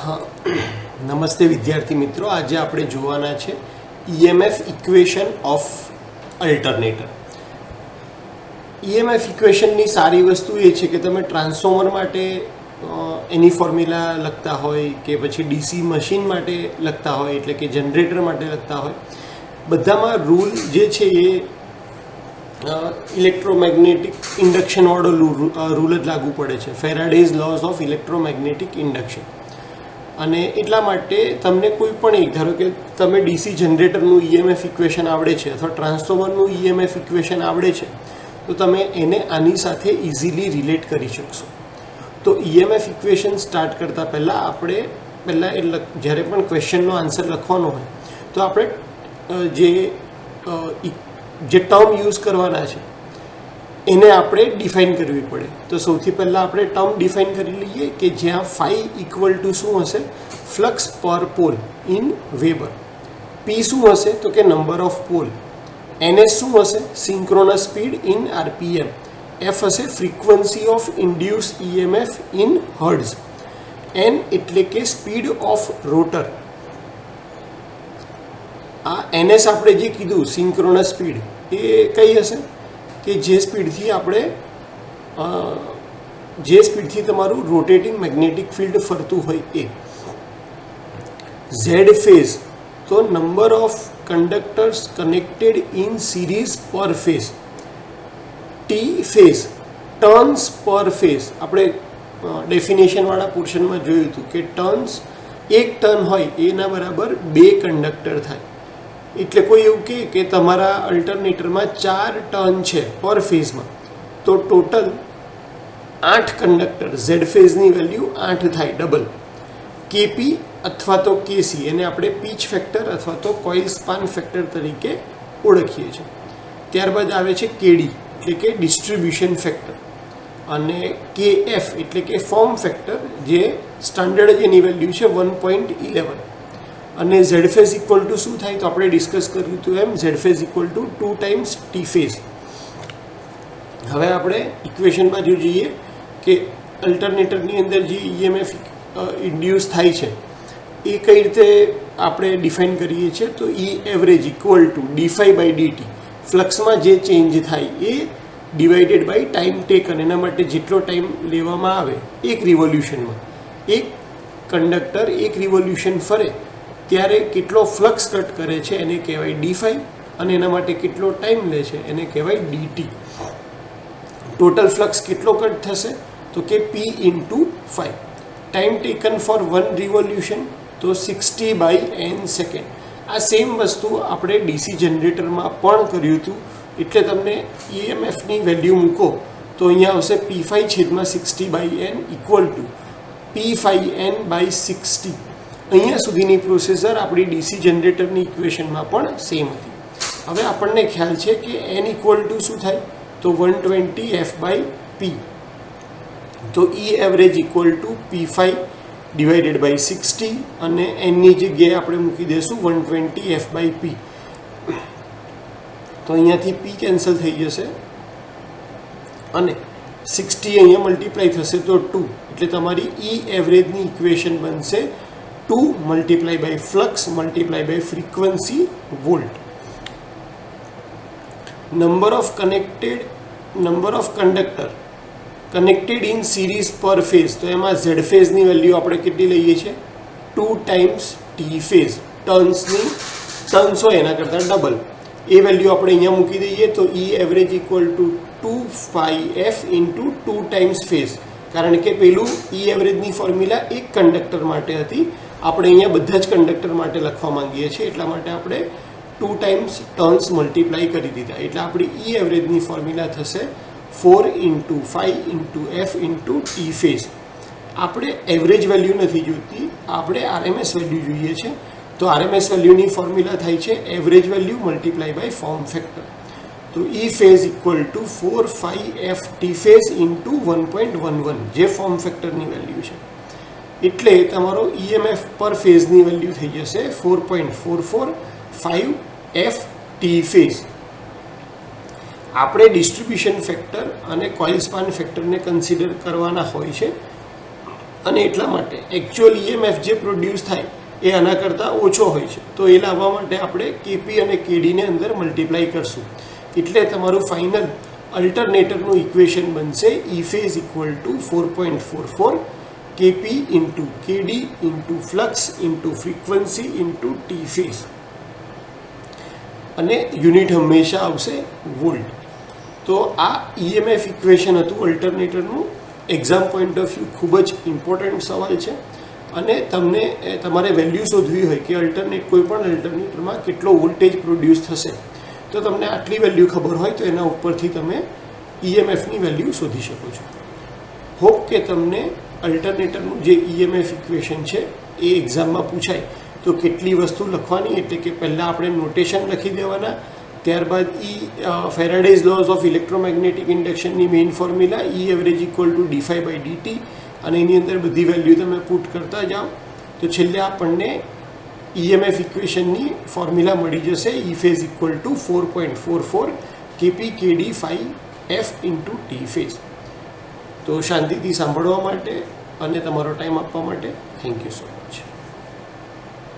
हाँ नमस्ते विद्यार्थी मित्रों, आज આપણે જોવાના છે EMF equation of alternator. EMF ઇક્વેશનની સારી વસ્તુ એ છે કે તમે ટ્રાન્સફોર્મર માટે એની ફોર્મ્યુલા લખતા હોય કે પછી DC મશીન માટે લખતા હોય એટલે કે જનરેટર માટે લખતા હોય, બધામાં રૂલ જે છે એ ઇલેક્ટ્રોમેગ્નેટિક ઇન્ડક્શનવાળો રૂલ જ લાગુ પડે છે, ફેરાડેઝ લॉज ઓફ ઇલેક્ટ્રોમેગ્નેટિક ઇન્ડક્શન। અને એટલા માટે તમને કોઈ પણ એક, ધારો કે તમે ડીસી જનરેટરનું EMF ઇક્વેશન આવડે છે અથવા ટ્રાન્સફોર્મરનું EMF ઇક્વેશન આવડે છે તો તમે એને આની સાથે ઇઝીલી રિલેટ કરી શકશો। તો EMF ઇક્વેશન સ્ટાર્ટ કરતાં પહેલાં આપણે જ્યારે પણ ક્વેશ્ચનનો આન્સર લખવાનો હોય તો આપણે જે ટર્મ યુઝ કરવાના છે એને આપણે ડિફાઇન કરવી પડે। તો સૌથી પહેલાં આપણે ટર્મ ડિફાઇન કરી લઈએ કે જ્યાં ફાઈ ઇક્વલ ટુ શું હશે, ફ્લક્સ પર પોલ ઇન વેબર, પી શું હશે તો કે નંબર ઓફ પોલ, NS શું હશે, synchronous speed in RPM, F હશે frequency of induce EMF in hertz, N એટલે કે સ્પીડ ઓફ રોટર। આ NS આપણે જે કીધું સિંક્રોનસ સ્પીડ એ કઈ હશે કે જે સ્પીડથી તમારું રોટેટિંગ મેગ્નેટિક ફિલ્ડ ફરતું હોય એ। Z ફેઝ તો number of conductors connected in series per phase, T phase turns પર ફેઝ। આપણે ડેફિનેશનવાળા પોર્શનમાં જોયું હતું કે ટર્ન્સ, એક ટર્ન હોય એના બરાબર 2 કંડક્ટર થાય। એટલે કોઈ એવું કહે કે તમારા અલ્ટરનેટરમાં 4 ટર્ન છે પર ફેઝમાં તો ટોટલ 8 કંડક્ટર, ઝેડ ફેઝની વેલ્યુ 8 થાય, ડબલ। કેપી અથવા તો કેસી એને આપણે પીચ ફેક્ટર અથવા તો કોઇલ સ્પાન ફેક્ટર તરીકે ઓળખીએ છીએ। ત્યારબાદ આવે છે કેડી એટલે કે ડિસ્ટ્રીબ્યુશન ફેક્ટર, અને કેએફ એટલે કે ફોર્મ ફેક્ટર જે સ્ટાન્ડર્ડ એની વેલ્યુ છે 1.11, અને ઝેડ ફેઝ ઇક્વલ ટુ શું થાય તો આપણે ડિસ્કસ કર્યું હતું એમ Z phase equal to 2 times T phase. હવે આપણે ઇક્વેશનમાં જો જોઈએ કે અલ્ટરનેટરની અંદર જે EMF ઇન્ડ્યુસ થાય છે એ કઈ રીતે આપણે ડિફાઇન કરીએ છીએ તો E average equal to D by DT, ફ્લક્સમાં જે ચેન્જ થાય એ ડિવાઇડેડ બાય ટાઈમ ટેકન, એના માટે જેટલો ટાઈમ લેવામાં આવે એક રિવોલ્યુશનમાં, એક કંડક્ટર એક રિવોલ્યુશન ફરે ત્યારે કેટલો ફ્લક્સ કટ કરે છે એને કહેવાય ડી, અને એના માટે કેટલો ટાઈમ લે છે એને કહેવાય ડીટી। ટોટલ ફ્લક્સ કેટલો કટ થશે તો કે P into 5, time taken for 1 revolution તો 60/n સેકન્ડ। આ સેમ વસ્તુ આપણે DC જનરેટરમાં પણ કર્યું હતું, એટલે તમને EMFની વેલ્યુ મૂકો તો અહીંયા આવશે P5/60/n ઇક્વલ ટુ P5n/60। અહીંયા સુધીની પ્રોસેસર આપણી DC જનરેટરની ઇક્વેશનમાં પણ સેમ હતી। હવે આપણને ખ્યાલ છે કે n ઇક્વલ ટુ શું થાય તો 120f/p, તો E average equal two P5/60 અને nની જગ્યાએ આપણે મૂકી દઈશું 120f/p, તો અહીંયાથી p કેન્સલ થઈ જશે અને 60 અહીંયા મલ્ટીપ્લાય થશે તો 2, એટલે તમારી E એવરેજની ઇક્વેશન બનશે 2 multiply by flux multiply by frequency volt. Number of conductor connected in series per phase, તો એમાં ઝેડ ફેઝની વેલ્યુ આપણે કેટલી લઈએ છીએ 2 ટાઈમ્સ ટી ફેઝ, ટર્ન્સ હોય એના કરતાં ડબલ, એ વેલ્યુ આપણે અહીંયા મૂકી દઈએ તો E average equal two 2πf into 2 times phase, કારણ કે પેલું E એવરેજની ફોર્મ્યુલા એક કંડક્ટર માટે હતી, આપણે અહીંયા બધા જ કંડક્ટર માટે લખવા માંગીએ છીએ એટલા માટે આપણે 2 ટાઈમ્સ ટર્ન્સ મલ્ટીપ્લાય કરી દીધા, એટલે આપણી E એવરેજની ફોર્મ્યુલા થશે 4 into 5 into f into T phase. આપણે એવરેજ વેલ્યુ નથી જોઈતી, આપણે RMS વેલ્યુ જોઈએ છે, તો RMS વેલ્યુની ફોર્મ્યુલા થાય છે average value multiply by form factor, તો E phase equal to 4/5f T phase into 1.11 જે ફોર્મ ફેક્ટરની વેલ્યુ છે, એટલે તમારો EMF પર ફેઝની વેલ્યુ થઈ જશે 4.445f ટી ફેઝ। આપણે ડિસ્ટ્રીબ્યુશન ફેક્ટર અને કોઇલ સ્પાન ફેક્ટરને કન્સિડર કરવાના હોય છે, અને એટલા માટે એકચ્યુઅલ EMF જે પ્રોડ્યુસ થાય એ આના કરતાં ઓછો હોય છે. તો એ લાવવા માટે આપણે કેપી અને કેડીને અંદર મલ્ટીપ્લાય કરશું. એટલે તમારું ફાઇનલ અલ્ટરનેટરનું ઇક્વેશન બનશે E phase equal to 4.44 KP into KD into flux into frequency into T phase, અને યુનિટ હંમેશા આવશે વોલ્ટ. તો આ EMF ઇક્વેશન હતું અલ્ટરનેટરનું. એક્ઝામ પોઈન્ટ ઓફ વ્યૂ ખૂબ જ ઇમ્પોર્ટન્ટ સવાલ છે, અને તમને તમારે વેલ્યુ શોધવી હોય કે કોઈ પણ અલ્ટરનેટરમાં કેટલો વોલ્ટેજ પ્રોડ્યુસ થશે, તો તમને આટલી વેલ્યુ ખબર હોય તો એના ઉપરથી તમે EMFની વેલ્યુ શોધી શકો છો. હોપ કે તમને અલ્ટરનેટરનું જે EMF ઇક્વેશન છે એ એક્ઝામમાં પૂછાય તો કેટલી વસ્તુ લખવાની, એટલે કે પહેલાં આપણે નોટેશન લખી દેવાના, ત્યારબાદ ફેરાડેઝ લોઝ ઓફ ઇલેક્ટ્રોમેગ્નેટિક ઇન્ડક્શનની main formula E average equal to d∅/dt, અને એની અંદર બધી વેલ્યુ તમે પુટ કરતા જાઓ તો છેલ્લે આપણને EMF ઇક્વેશનની ફોર્મ્યુલા મળી જશે E phase equal to 4.44 KP KD phi F into T phase. તો શાંતિથી સાંભળવા માટે અને તમારો ટાઈમ આપવા માટે થેન્ક યુ સો મચ.